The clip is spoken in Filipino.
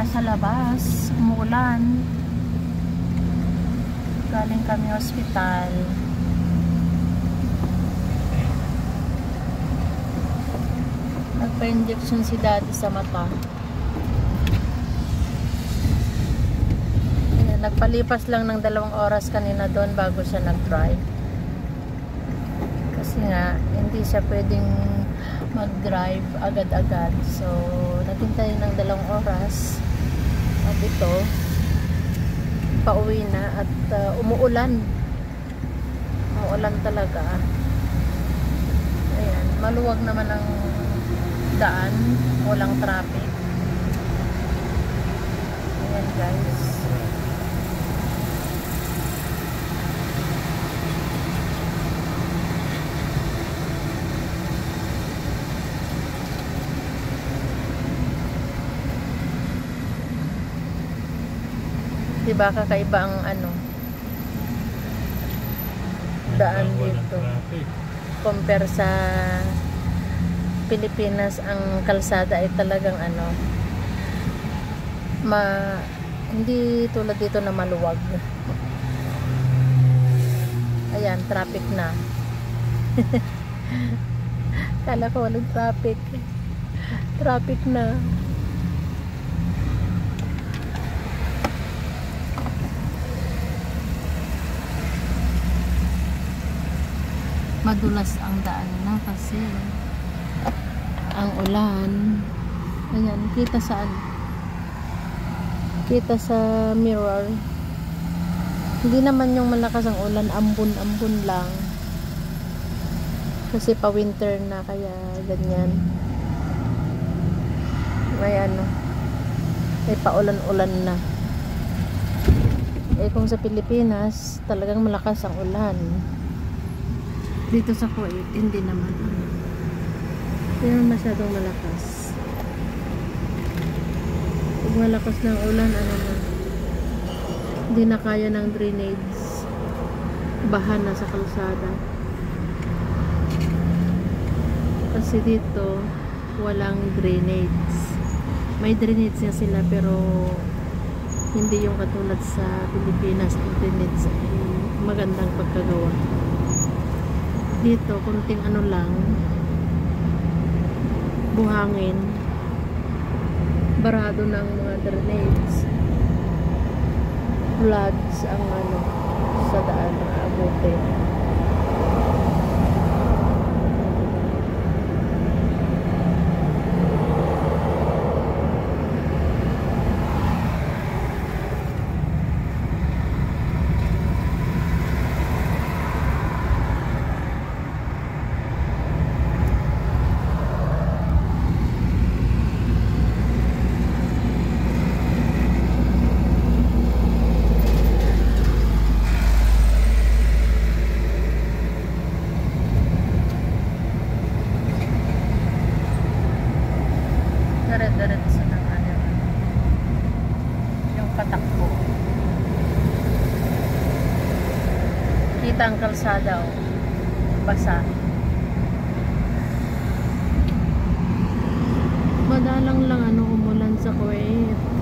nasa labas, umuulan. Galing kami hospital. Nagpa-injection si daddy sa mata. Ayan, nagpalipas lang ng 2 oras kanina doon bago siya nag-drive. Kasi nga, hindi siya pwedeng mag-drive agad-agad. So, naghintay ng 2 oras. At ito, pauwi na at umuulan. Umuulan talaga. Ayan, maluwag naman ang daan, walang traffic. Ayan guys. Diba kakaiba ang daan dito compare sa Pilipinas. Ang kalsada ay talagang hindi tulad dito na maluwag. Ayan, traffic na. Kala ko walang traffic. Traffic na. Madulas ang daan na kasi ang ulan. Ayan, kita sa mirror. Hindi naman yung malakas ang ulan, ambon-ambon lang. Kasi pa winter na kaya ganyan. May may paulan-ulan na. Eh kung sa Pilipinas, talagang malakas ang ulan. Dito sa Kuwait, hindi naman. Hindi naman masyadong malakas. Pag malakas ng ulan, hindi na kaya ng drainage. Baha na sa kalsada. Kasi dito, walang drainage. May drainage na sila, pero hindi yung katulad sa Pilipinas. Ang drainage ay magandang pagkagawa. Dito, kunting lang, buhangin, barado ng mga drainage, floods ang sa daan ng abutin. Diretso ng yung patakbo. Kita ang kalsada basa. Madalang lang umulan sa Kuwait.